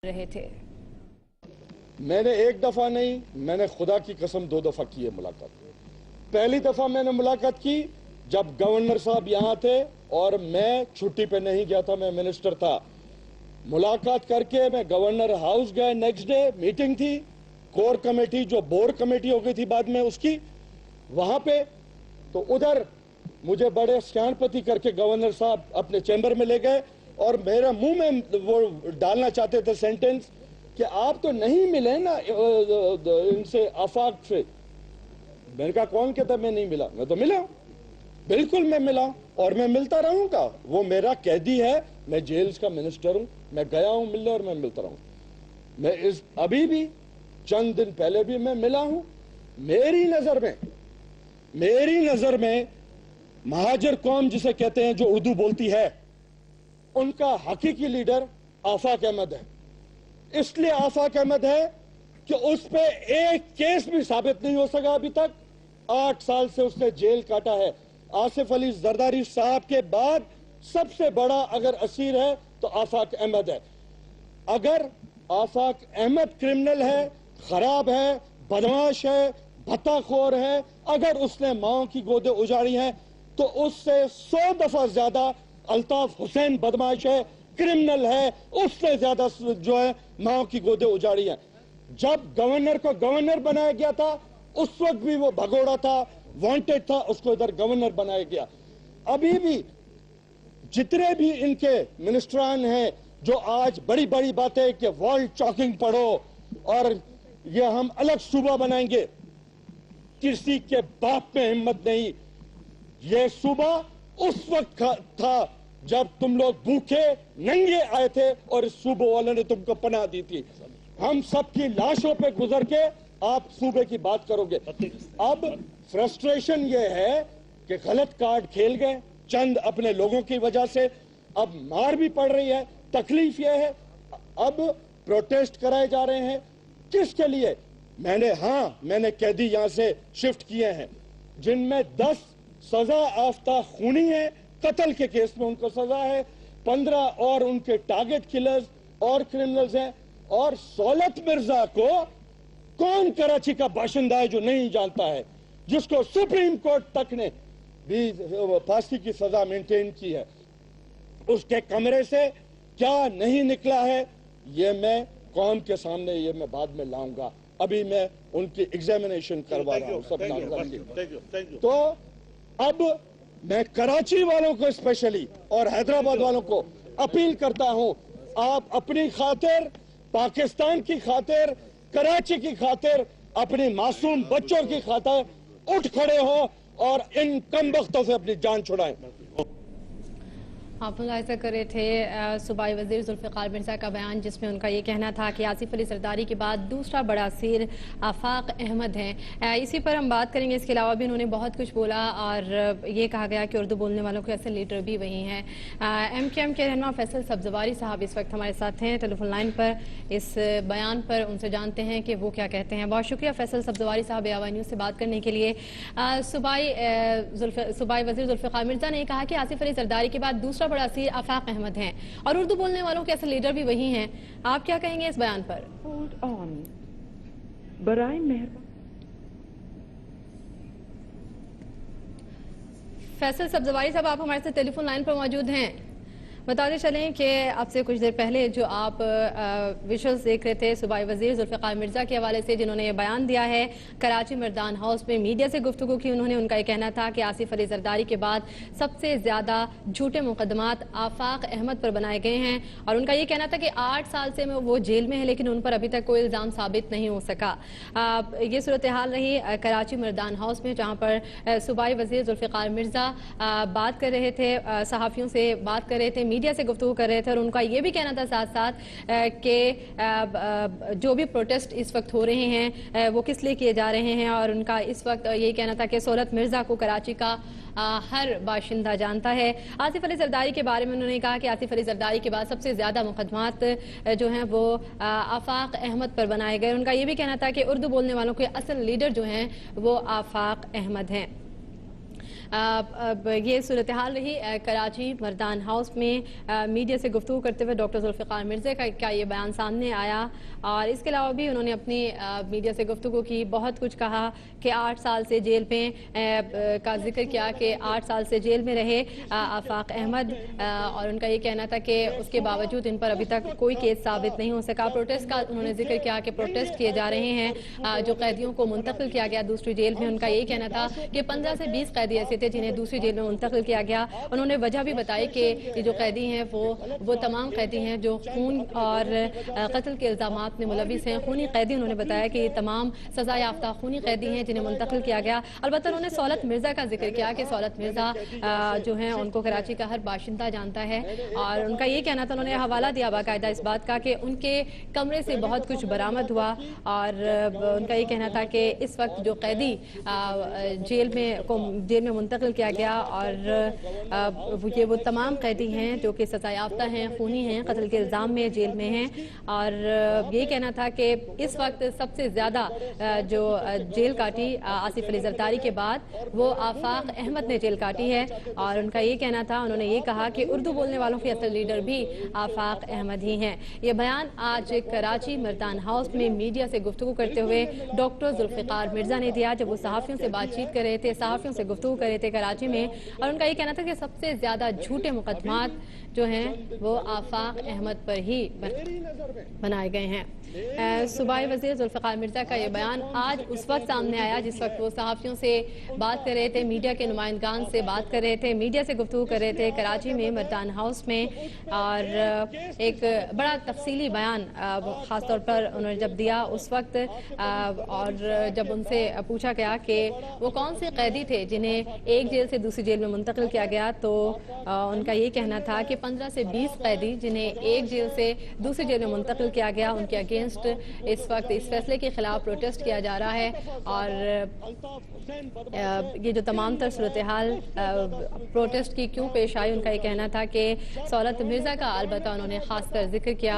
रहे थे। मैंने एक दफा नहीं, मैंने खुदा की कसम 2 दफा की है मुलाकात। पहली दफा मैंने मुलाकात की जब गवर्नर साहब यहाँ थे और मैं छुट्टी पे नहीं गया था, मैं मिनिस्टर था। मुलाकात करके मैं गवर्नर हाउस गया, नेक्स्ट डे मीटिंग थी, कोर कमेटी जो बोर्ड कमेटी हो गई थी बाद में उसकी, वहां पे तो उधर मुझे बड़े स्कैनपति करके गवर्नर साहब अपने चैम्बर में ले गए और मेरे मुंह में वो डालना चाहते थे सेंटेंस कि आप तो नहीं मिले ना इनसे, आफाक से। मैंने कहा कौन कहता मैं नहीं मिला? मैं तो मिला, बिल्कुल मैं मिला और मैं मिलता रहूंगा। वो मेरा कैदी है, मैं जेल्स का मिनिस्टर हूं, मैं गया हूं मिलने और मैं मिलता रहूंगा। मैं इस अभी भी चंद दिन पहले भी मैं मिला हूं। मेरी नजर में महाजर कौम जिसे कहते हैं, जो उर्दू बोलती है, उनका हकीकी लीडर आफाक अहमद है। इसलिए आफाक अहमद है कि उस पे एक केस भी साबित नहीं हो सका अभी तक। 8 साल से उसने जेल काटा है। आसिफ अली जरदारी साहब के बाद सबसे बड़ा अगर असीर है तो आफाक अहमद है। अगर आफाक अहमद क्रिमिनल है, खराब है, बदमाश है, भत्ताखोर है, अगर उसने माओ की गोदे उजाड़ी हैं, तो उससे 100 दफा ज्यादा अल्ताफ हुसैन बदमाश है, क्रिमिनल है, उससे ज्यादा जो है माओ की गोदे उजाड़ी हैं। जब गवर्नर को गवर्नर बनाया गया था उस वक्त भी वो भगोड़ा था, वांटेड था, उसको इधर गवर्नर बनाया गया। अभी भी जितने भी इनके मिनिस्टरान हैं जो आज बड़ी बड़ी बातें कि वर्ल्ड चॉकिंग पढ़ो और ये हम अलग सूबा बनाएंगे, किसी के बाप में हिम्मत नहीं। ये सूबा उस वक्त था जब तुम लोग भूखे नंगे आए थे और इस सूबे वालों ने तुमको पनाह दी थी। हम सबकी लाशों पे गुजर के आप सूबे की बात करोगे। अब फ्रस्ट्रेशन ये है कि गलत कार्ड खेल गए चंद अपने लोगों की वजह से, अब मार भी पड़ रही है। तकलीफ ये है अब प्रोटेस्ट कराए जा रहे हैं, किसके लिए? मैंने कैदी यहां से शिफ्ट किए हैं जिनमें 10 सजा याफ्ता खूनी है, कत्ल के केस में उनको सजा है, 15 और उनके टारगेट किलर्स और क्रिमिनल्स हैं। और सौलत मिर्जा को कौन कराची का बाशिंदा है जो नहीं जानता है, जिसको सुप्रीम कोर्ट तक ने भी फांसी की सजा मेंटेन की है, उसके कमरे से क्या नहीं निकला है, ये मैं कौम के सामने ये मैं बाद में लाऊंगा। अभी मैं उनकी एग्जामिनेशन करवा रहा हूं सब नामजद। तो अब मैं कराची वालों को स्पेशली और हैदराबाद वालों को अपील करता हूं, आप अपनी खातिर, पाकिस्तान की खातिर, कराची की खातिर, अपने मासूम बच्चों की खातिर उठ खड़े हो और इन कमबख्तों से अपनी जान छुड़ाएं। आप मुलाहिजा कर रहे थे सूबाई वज़ीर जुल्फ़िकार मिर्ज़ा का बयान, जिसमें उनका ये कहना था कि आसिफ अली ज़रदारी के बाद दूसरा बड़ा असीर आफाक अहमद हैं। इसी पर हम बात करेंगे। इसके अलावा भी उन्होंने बहुत कुछ बोला और ये कहा गया कि उर्दू बोलने वालों के असल लीडर भी वही हैं। MKM के रहनुमा फैसल सब्ज़वारी साहब इस वक्त हमारे साथ हैं टेलीफोन लाइन पर। इस बयान पर उनसे जानते हैं कि वो क्या कहते हैं। बहुत शुक्रिया फैसल सब्ज़वारी साहब AY न्यूज़ से बात करने के लिए। सूबाई वज़ीर जुल्फ़िकार मिर्ज़ा ने कहा कि आसिफ अली ज़रदारी के बाद दूसरा बड़ा असीर आफाक अहमद हैं और उर्दू बोलने वालों के असल लीडर भी वही हैं। आप क्या कहेंगे इस बयान पर? होल्ड ऑन, बराए मेहरबान। फैसल सब्ज़वारी साहब, आप हमारे साथ टेलीफोन लाइन पर मौजूद हैं। बताते चलें कि आपसे कुछ देर पहले जो आप विजुअल्स देख रहे थे सूबाई वज़ीर जुल्फ़िकार मिर्ज़ा के हवाले से, जिन्होंने ये बयान दिया है कराची मर्दान हाउस में मीडिया से गुफ्तगू की, उन्होंने उनका ये कहना था कि आसिफ अली ज़रदारी के बाद सबसे ज़्यादा झूठे मुकदमात आफाक अहमद पर बनाए गए हैं और उनका ये कहना था कि 8 साल से वो जेल में है लेकिन उन पर अभी तक कोई इल्ज़ाम साबित नहीं हो सका। ये सूरत हाल रही कराची मर्दान हाउस में, जहाँ पर सूबाई वज़ीर जुल्फ़िकार मिर्ज़ा बात कर रहे थे, सहाफ़ियों से बात कर रहे थे, मीडिया से गुफ्तगू कर रहे थे और उनका ये भी कहना था साथ साथ कि जो भी प्रोटेस्ट इस वक्त हो रहे हैं वो किस लिए किए जा रहे हैं। और उनका इस वक्त यही कहना था कि सौलत मिर्ज़ा को कराची का हर बाशिंदा जानता है। आसिफ अली ज़रदारी के बारे में उन्होंने कहा कि आसिफ अली ज़रदारी के बाद सबसे ज़्यादा मुकदमात जो हैं वो आफाक अहमद पर बनाए गए। उनका ये भी कहना था कि उर्दू बोलने वालों के असल लीडर जो हैं वो आफाक अहमद हैं। ये सूरत हाल रही कराची मर्दान हाउस में मीडिया से गुफ्तगू करते हुए डॉक्टर जुल्फ़िकार मिर्ज़ा का ये बयान सामने आया और इसके अलावा भी उन्होंने अपनी मीडिया से गुफ्तगू की, बहुत कुछ कहा कि 8 साल से जेल में का जिक्र किया कि 8 साल से जेल में रहे आफाक अहमद और उनका ये कहना था कि उसके बावजूद इन पर अभी तक कोई केस साबित नहीं हो सका। प्रोटेस्ट का उन्होंने जिक्र किया कि प्रोटेस्ट किए जा रहे हैं, जो कैदियों को मुंतकिल किया गया दूसरी जेल में, उनका ये कहना था कि 15 से 20 कैदी ऐसे थे जिन्हें दूसरी जेल में मुंतकिल किया गया। उन्होंने वजह भी बताई कि ये जो कैदी हैं वो तमाम कैदी हैं जो खून और कत्ल के इल्जामात में मुलविस हैं। खूनी कैदी उन्होंने बताया कि ये तमाम सजा याफ्ता खूनी कैदी हैं जिन्हें मुंतकिल किया गया। अलबत्ता उन्होंने सौलत मिर्ज़ा का जिक्र किया कि सौलत मिर्ज़ा जो हैं उनको कराची का हर बाशिंदा जानता है और उनका ये कहना था, उन्होंने हवाला दिया बाकायदा इस बात का कि उनके कमरे से बहुत कुछ बरामद हुआ और उनका ये कहना था कि इस वक्त जो कैदी जेल में मुंतकिल किया गया और ये वो तमाम कैदी हैं जो कि सजा याफ्ता हैं, खूनी हैं, कत्ल के इल्ज़ाम में जेल में हैं और ये कहना था कि इस वक्त सबसे ज़्यादा जो जेल काटी आसिफ अली जरदारी के बाद वो आफाक अहमद ने जेल काटी है और उनका ये कहना था, उन्होंने ये कहा कि उर्दू बोलने वालों के असल लीडर भी आफाक अहमद ही हैं। ये बयान आज कराची मर्दान हाउस में मीडिया से गुफ्तगू करते हुए डॉक्टर जुल्फ़िकार मिर्ज़ा ने दिया जब वो सहाफ़ियों से बातचीत कर रहे थे, सहाफ़ियों से गुफ्तगू कर रहे थे कराची में और उनका ये कहना था कि सबसे ज़्यादा झूठे मुकदमात जो हैं वो आफाक अहमद पर ही बनाए गए हैं। सूबाई वज़ीर जुल्फ़िकार मिर्ज़ा का ये बयान आज उस वक्त सामने आया जिस वक्त वो सहाफ़ियों से बात कर रहे थे, मीडिया के नुमाइंदगान से बात कर रहे थे, मीडिया से गुफ्तगू कर रहे थे कराची में मर्दान हाउस में और एक बड़ा तफसीली बयान ख़ास तौर पर उन्होंने जब दिया उस वक्त और जब उनसे पूछा गया कि वो कौन से कैदी थे जिन्हें एक जेल से दूसरी जेल में मुंतकिल किया गया तो उनका ये कहना था कि 15 से 20 कैदी जिन्हें एक जेल से दूसरी जेल में मुंतकिल किया गया उनके अगेंस्ट इस वक्त इस फैसले के खिलाफ प्रोटेस्ट किया जा रहा है और ये जो तमाम तर सूरत हाल प्रोटेस्ट की क्यों पेश आई, उनका ये कहना था कि सौलत मिर्ज़ा का अलबत्ता उन्होंने ख़ास कर जिक्र किया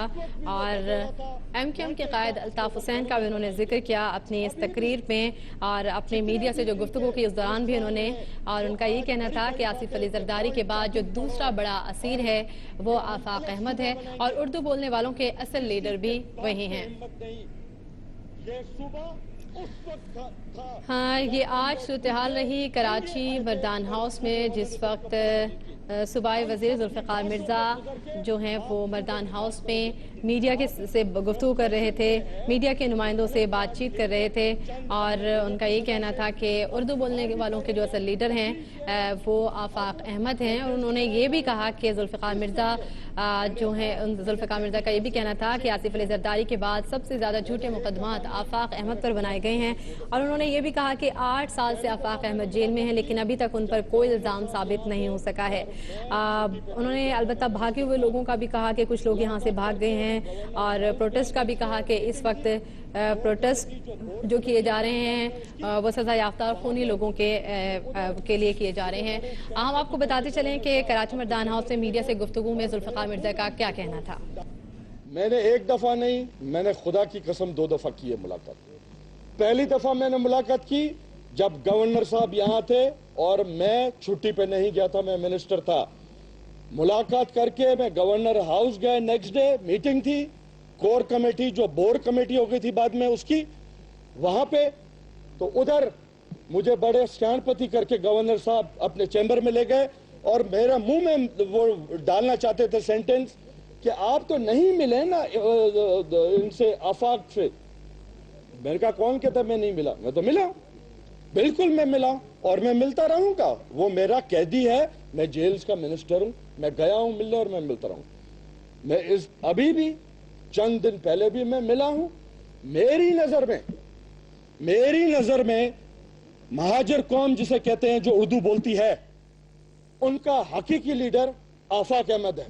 और MQM के कायद अल्ताफ़ हुसैन का भी उन्होंने जिक्र किया अपनी इस तकरीर में और अपनी मीडिया से जो गुफ्तगू की उस दौरान भी उन्होंने और उनका ये कहना था कि आसिफ अली जरदारी के बाद जो दूसरा बड़ा असीर है वो आफाक अहमद है और उर्दू बोलने वालों के असल लीडर भी वही हैं। हाँ, ये आज सूरत हाल रही कराची मर्दान हाउस में जिस वक्त सूबाई वज़ीर जुल्फ़िकार मिर्ज़ा जो हैं वो मर्दान हाउस में मीडिया से गुफ्तगू कर रहे थे, मीडिया के नुमाइंदों से बातचीत कर रहे थे और उनका ये कहना था कि उर्दू बोलने वालों के जो असल लीडर हैं वो आफाक अहमद हैं और उन्होंने ये भी कहा कि जुल्फ़िकार मिर्ज़ा जो हैं जुल्फ़िकार मिर्ज़ा का ये भी कहना था कि आसिफ अली जरदारी के बाद सबसे ज़्यादा झूठे मुकदमात आफाक अहमद पर बनाए गए हैं और उन्होंने ये भी कहा कि 8 साल से आफाक अहमद जेल में हैं लेकिन अभी तक उन पर कोई इल्ज़ाम साबित नहीं हो सका है। उन्होंने अलबत्ता भागे हुए लोगों का भी कहा कि कुछ लोग यहाँ से भाग गए हैं और प्रोटेस्ट का भी कहा कि इस वक्त प्रोटेस्ट जो किए जा रहे हैं वो सज़ा याफ्ता और खूनी लोगों के लिए किए जा रहे हैं। हम आपको बताते चलें कि कराची मर्दान हाउस में मीडिया से गुफ्तगू में जुल्फ़िकार मिर्ज़ा का क्या कहना था। मैंने एक दफ़ा नहीं, मैंने खुदा की कसम 2 दफ़ा की है मुलाकात। पहली दफ़ा मैंने मुलाकात की जब गवर्नर साहब यहाँ थे और मैं छुट्टी पे नहीं गया था, मैं मिनिस्टर था। मुलाकात करके मैं गवर्नर हाउस गया, नेक्स्ट डे मीटिंग थी कोर कमेटी जो बोर्ड कमेटी हो गई थी बाद में उसकी, वहां पे तो उधर मुझे बड़े स्टैंडपति करके गवर्नर साहब अपने चैम्बर में ले गए और मेरा मुंह में वो डालना चाहते थे सेंटेंस कि आप तो नहीं मिले ना इनसे आफाक से। मैंने कहा कौन कहता मैं नहीं मिला, मैं तो मिला, बिल्कुल मैं मिला और मैं मिलता रहूंगा। वो मेरा कैदी है, मैं जेल्स का मिनिस्टर हूं, मैं गया हूं मिलने और मैं मिलता रहूं। मैं इस अभी भी चंद दिन पहले भी मैं मिला हूं। मेरी नजर में महाजर कौम जिसे कहते हैं जो उर्दू बोलती है उनका हकीकी लीडर आफाक अहमद है।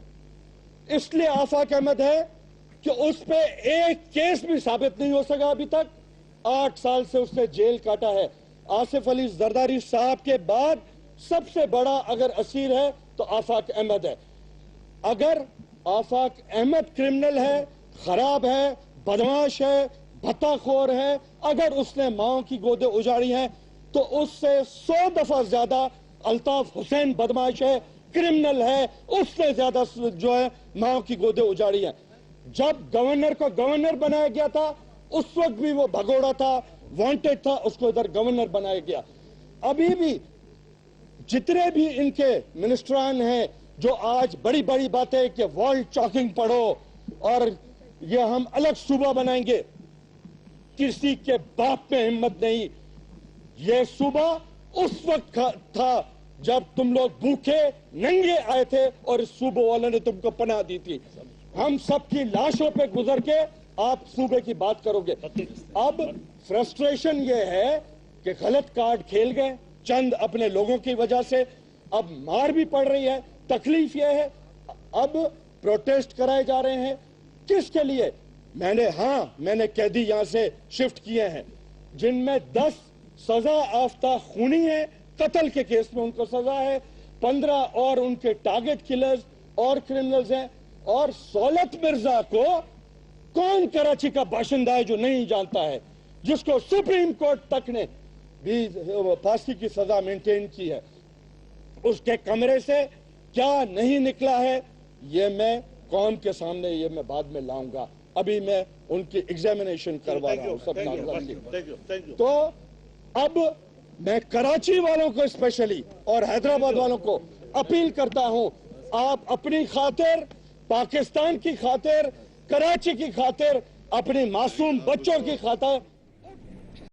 इसलिए आफाक अहमद है कि उस पे एक केस भी साबित नहीं हो सका अभी तक। 8 साल से उसने जेल काटा है। आसिफ अली जरदारी साहब के बाद सबसे बड़ा अगर असीर है तो आफाक अहमद है। अगर आफाक अहमद क्रिमिनल है, खराब है, बदमाश है, भत्ताखोर है, अगर उसने माओ की गोदे उजाड़ी हैं तो उससे 100 दफा ज्यादा अल्ताफ हुसैन बदमाश है, क्रिमिनल है, उससे ज्यादा जो है मां की गोदे उजाड़ी हैं। जब गवर्नर को गवर्नर बनाया गया था उस वक्त भी वो भगोड़ा था, वांटेड था, उसको इधर गवर्नर बनाया गया। अभी भी जितने भी इनके मिनिस्टरान हैं जो आज बड़ी बड़ी बातें कि वर्ल्ड चॉकिंग पढ़ो और ये हम अलग सूबा बनाएंगे, किसी के बाप में हिम्मत नहीं। ये सूबा उस वक्त था जब तुम लोग भूखे नंगे आए थे और इस सूबे वालों ने तुमको पनाह दी थी। हम सबकी लाशों पे गुजर के आप सूबे की बात करोगे। अब फ्रस्ट्रेशन ये है कि गलत कार्ड खेल गए चंद अपने लोगों की वजह से, अब मार भी पड़ रही है। तकलीफ यह है अब प्रोटेस्ट कराए जा रहे हैं, किसके लिए? मैंने कैदी यहां से शिफ्ट किए हैं जिनमें 10 सजा याफ्ता खूनी है, कत्ल के केस में उनको सजा है, 15 और उनके टारगेट किलर्स और क्रिमिनल्स हैं। और सौलत मिर्जा को कौन कराची का बाशिंदा है जो नहीं जानता है, जिसको सुप्रीम कोर्ट तक ने भी फांसी की सजा मेंटेन की है, उसके कमरे से क्या नहीं निकला है ये मैं कौम के सामने ये मैं बाद में लाऊंगा। अभी मैं उनकी एग्जामिनेशन करवा रहा हूं सब नामजदगी। तो अब मैं कराची वालों को स्पेशली और हैदराबाद वालों को अपील करता हूं, आप अपनी खातिर, पाकिस्तान की खातिर, कराची की खातिर, अपने मासूम बच्चों की खातिर